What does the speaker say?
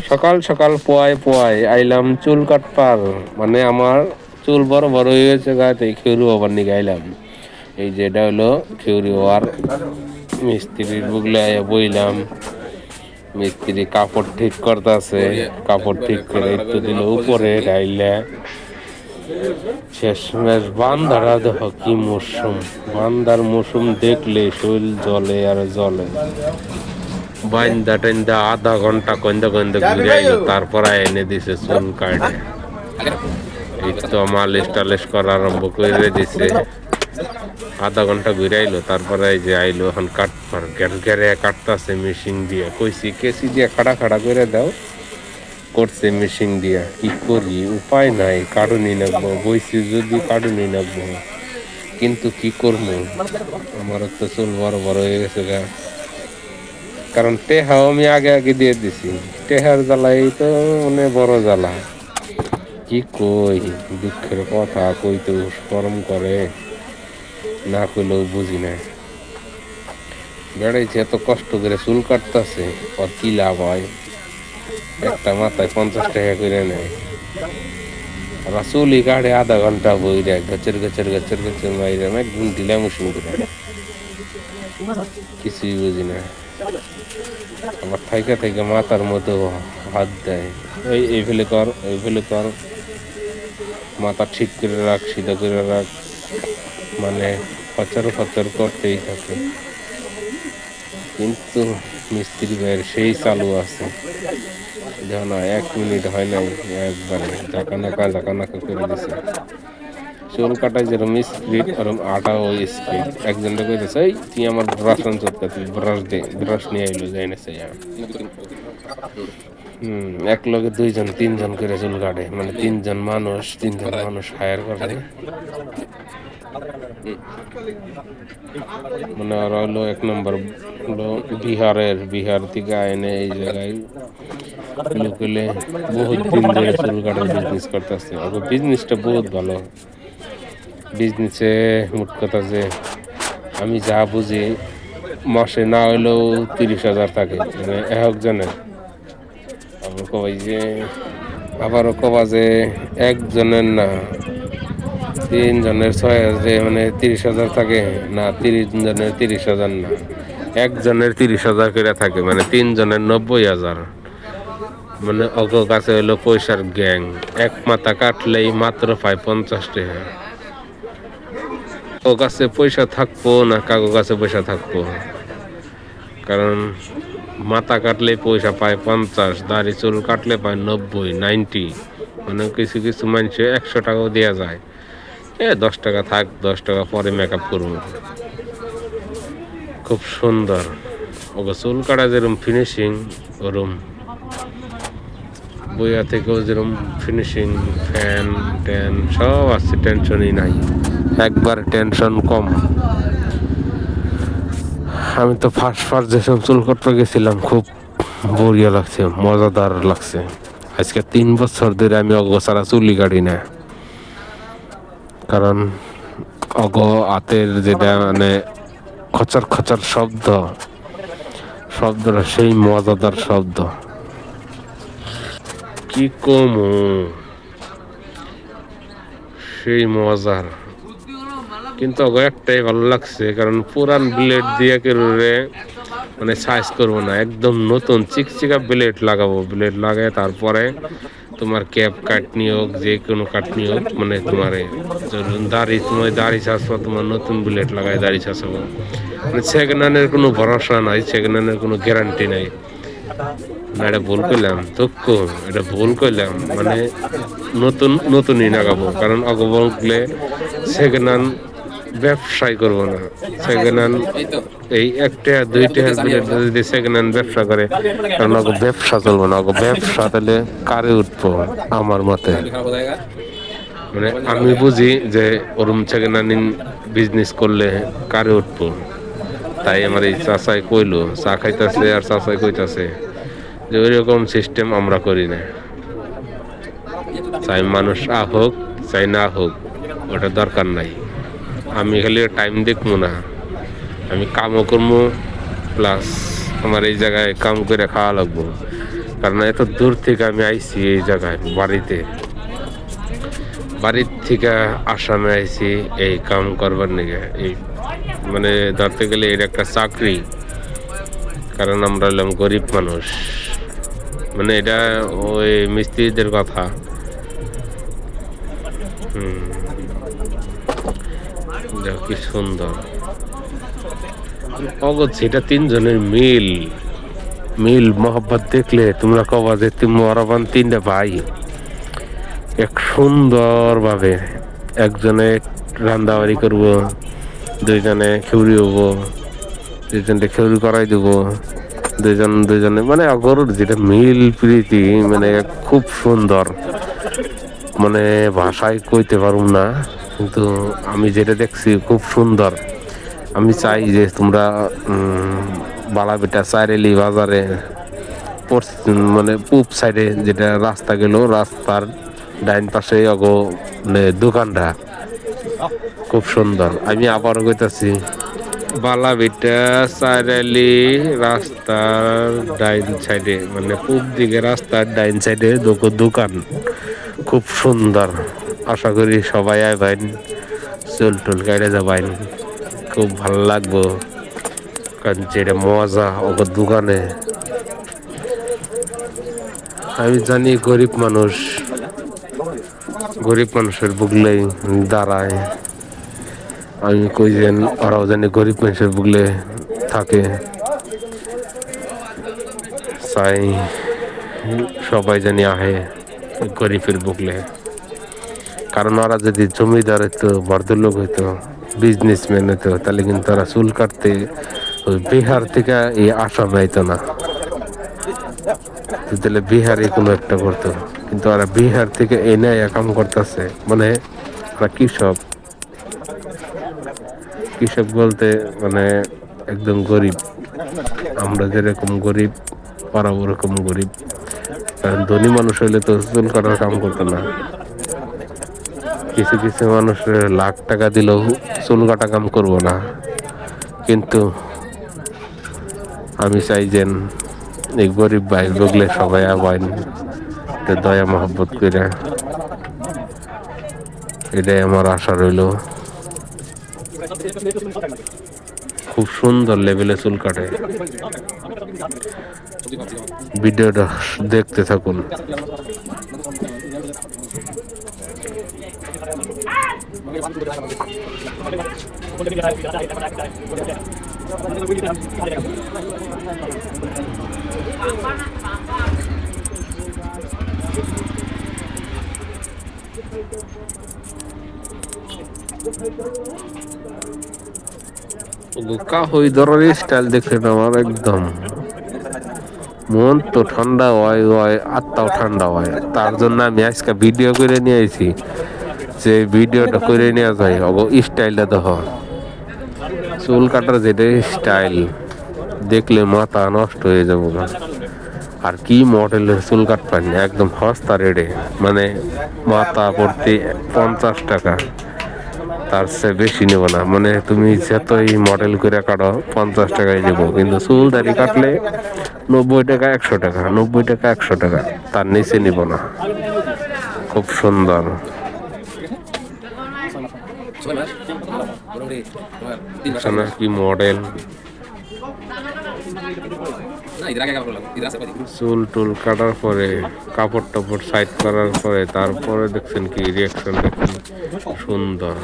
সকাল সকাল পোয়ায় আইলাম চুল কাটপার, মানে আমার চুল বড় বড় হয়ে গেছে গাতে, খেউরি হবার নিকে আইলাম। এই যে এটা হলো খেউরি হওয়ার মিস্ত্রির বুগলে বইলাম। মিস্ত্রি কাপড় ঠিক করতেছে, কাপড় ঠিক করে একটু দিল উপরে ডাইলে। শেষমেশ বান্দারা দেখো কি মৌসুম, বান্দার মৌসুম দেখলে শরীর জ্বলে আর জ্বলে। বাইন্দা টাইন্দা আধা ঘন্টা কন্দা কন্দা ঘুরে আইলো, তারপর এনে দিছে চুল কাটে। এই তো মালিশ টালিশ করা আরম্ভ করে দিছে। আধা ঘন্টা ঘুরে আইলো, তারপরে এই যে আইলো এখন কাটবার, ঘেরে কাটতেছে মেশিন দিয়ে। কইছি কেসি দিয়ে খাড়া খাড়া করে দাও, করছে মেশিন দিয়া। কি করি, উপায় নাই, কাটুনি নাকবো, বইছি যদি কাটুনি নাকবো, কিন্তু কি করবো, আমার তো চুল বড় বড় হয়ে গেছে গা। কারণ টেহাও আমি আগে আগে দিয়ে দিছি, টেহার জ্বালাই তো মানে বড় জ্বালা। কি কই, দুঃখের কথা কইতে শরম করে, না কইলেও বুঝি না। বেড়াইছে এত কষ্ট করে চুল কাটতেছে, আর কি লাভ হয়? একটা মাথায় 50 টাকা করে নেয়, ওরা চুলি কাটে আধা ঘন্টা বই দেয়, গছের গছের গছের গছের মাইরে এক ঘন্টি লেমুসিন করে, কিছুই বুঝি না। আবার থাইকা থাইকা মাথার মতো হাত দেয়, এই ফেলে কর, এই ফেলে কর, মাথা ঠিক করে রাখ, সিধা করে রাখ, মানে ফচর ফচর করতেই থাকে। কিন্তু মিস্ত্রি ভাইয়ের সেই চালু আছে, যেন 1 মিনিট হয় নাই, একবারে জাকানাকা করে দিছে। চুল কাটায় যেরকম স্পিড, ওরকম আটাও স্পিড। একজনটা কইতেছে, এই তুই আমার ব্রাশ আনছত, তুই ব্রাশ দে, ব্রাশ নিয়ে আইলো যাই না চাই। এক লগে 2 জন 3 জন করে চুল কাটে, মানে 3 জন মানুষ হায়ার করে। মানে ওরা হলো 1 নম্বর হলো বিহার থেকে আইনে এই জায়গায় লোকেলে বহুত দিন ধরে চুল কাটার বিজনেস করতেছে। ওকে বিজনেসটা বহুত ভালো। বিজনেসে মোট কথা যে আমি যা বুঝি, মাসে না হইলেও 30,000 থাকে, মানে একজনের। আবারও কবা যে একজনের না, 3 জনের 6,000, মানে 30,000 থাকে না, 30 জনের 30,000 না, একজনের 30,000 করে থাকে, মানে 3 জনের 90,000। মানে অগ কাছে হলো পয়সার গ্যাং। এক মাথা কাটলেই মাত্র পায় 50 টাকা। ও কাছে পয়সা থাকবো না কাগো কাছে পয়সা থাকবো, কারণ মাথা কাটলে পয়সা পায় 50, দাড়ি চুল কাটলে পায় 90, 90। মানে কিছু কিছু মানুষে 100 টাকাও দেওয়া যায়। 10 টাকা থাক, 10 টাকা পরে মেকআপ করবো। খুব সুন্দর ওকে চুল কাটা, যেরকম ফিনিশিং ওরম বইয়া থেকেও যেরকম ফিনিশিং, ফ্যান ট্যান সব আছে, টেনশনই নাই, একবার টেনশন কম। আমি তো ফার্স্ট যেসব চুল কাটতে গেছিলাম, খুব বড়িয়া লাগছে, মজাদার লাগছে। আজকে 3 বছর ধরে আমি অগোছাড়া চুলি কাটি না, কারণ হাতের যেটা মানে খচর খচর শব্দটা সেই মজাদার শব্দ, কি কম, সেই মজার। কিন্তু একটাই ভালো লাগছে, কারণ পুরান ব্লেড দিয়ে কেউরে মানে সাইজ করবো না, একদম নতুন চিকচিকা ব্লেড লাগাবো। ব্লেড লাগায় তারপরে তোমার ক্যাপ কাটনি হোক, যে কোনো কাটনি হোক, মানে তোমার দাড়ি চাষবো, তোমার নতুন ব্লেড লাগায় দাড়ি চাষবো। মানে সেকেন্ড হ্যান্ডের কোনো ভরসা নাই, সেকেন্ড হ্যান্ডের কোনো গ্যারান্টি নাই। না, এটা ভুল করলাম দুঃখ, এটা ভুল করলাম, মানে নতুনই লাগাবো। কারণ বললে সেকেন্ড হ্যান্ড ব্যবসায় করবো না। সেকেন্ড হ্যান্ড এই 1 টাকা 2 টাকার ব্লেড যদি সেকেন্ড হ্যান্ড ব্যবসা করে, কারণ ব্যবসা চলবো না। ব্যবসা তাহলে কারে উঠবো আমার মতে। মানে আমি বুঝি যে ওরম সেকেন্ড হ্যান্ড বিজনেস করলে কারে উঠবো। তাই আমার এই চাচাই কইলো, চা খাইতেছে আর চাচাই কইতাছে যে ওইরকম সিস্টেম আমরা করি না। চাই মানুষ হোক চাই না হোক, ওটা দরকার নাই। আমি খালি টাইম দেখবো না, আমি কামও করবো, প্লাস আমার এই জায়গায় কাম করে খাওয়া লাগবো। কারণ এত দূর থেকে আমি আইছি এই জায়গায় বাড়ির থেকে আসামে আইছি এই কাম করবার নিগে। এই মানে ধরতে গেলে এটা একটা চাকরি, কারণ আমরা হলাম গরিব মানুষ। মানে এটা ওই মিস্ত্রিদের কথা। দেখো কি সুন্দর অগত, এটা তিনজনের মিল মোহাব্বত দেখলে তোমরা কবা যে তোমরা তিনটা ভাই এক সুন্দর ভাবে, একজনে রান্দাবাড়ি করব, দুইজনে খেউরি হবো, দুইজনকে খেউরি করাই দেবো, দুইজনে মানে গরুর যেটা মিল প্রীতি মানে খুব সুন্দর, মানে ভাষায় কইতে পারুম না, কিন্তু আমি যেটা দেখছি খুব সুন্দর। আমি চাই যে তোমরা বালাবেটা চাইরেলি বাজারে মানে পূব সাইডে যেটা রাস্তা গেল, রাস্তার ডাইন পাশে অগো মানে দোকানটা খুব সুন্দর। আমি আবারও কইতাছি বালাবিটা চাইরালি রাস্তার ডাইন সাইডে, মানে পূব দিকে রাস্তার ডাইন সাইডে দোকান খুব সুন্দর। আশা করি সবাই আইবেন, চুল টুল কাইটে যাবেন, খুব ভালো লাগবো। কারণ যেটা মজা ওর দোকানে, আমি জানি গরিব মানুষের বুকলেই দাঁড়ায়। আমি কই যেন ওরাও জানি গরিব মানুষের বুকলে থাকে, চাই সবাই জানি আহে গরিবের বুকলে। কারণ ওরা যদি জমিদার হইতো, বড়লোক হইতো, বিজনেসম্যান হইতো, তাহলে কিন্তু ওরা চুল কাটতে ওই বিহার থেকে এই আসামে আইতো না, তাহলে বিহারে কোনো একটা করতো। কিন্তু ওরা বিহার থেকে এনে কাম করতেছে, মানে ওরা কৃষক বলতে মানে একদম গরিব। আমরা যেরকম গরিব ওরা ওরকম গরিব। কারণ ধনী মানুষ হইলে তো চুল কাটার কাম করতো না। কিছু মানুষ লাখ টাকা দিলেও চুল কাটা কাম করবো না। কিন্তু আমি চাই যেন এই গরিব ভাই বগলে সবাই আবাইন দয়া মহব্বত করে, এটাই আমার আশা রইল। খুব সুন্দর লেভেলে চুল কাটে। ভিডিওটা দেখতে থাকুন। ওই ধরনের স্টাইল দেখলে আমার একদম মন তো ঠান্ডা হয়, আত্মাও ঠান্ডা হয়। তার জন্য আমি আজকে ভিডিও করে নিয়ে আইছি, যে ভিডিওটা করে নেওয়া যায় অগো স্টাইলটা দেখো। চুল কাটার যেটা স্টাইল দেখলে মাথা নষ্ট হয়ে যাবো। আর কি মডেলের চুল কাটবেন, একদম সস্তা রেটে, মানে মাথা প্রতি 50 টাকা, তার চেয়ে বেশি নেব না। মানে তুমি যতই মডেল করে কাটো 50 টাকায় দেবো, কিন্তু চুল দাড়ি কাটলে 90 টাকা 100 টাকা, 90 টাকা 100 টাকা, তার নিচে নিব না। খুব সুন্দর কি মডেল, চুল টুল কাটার পরে কাপড় টাপড় সাইড করার পরে তারপরে দেখছেন কি রিয়াকশন, দেখছেন সুন্দর।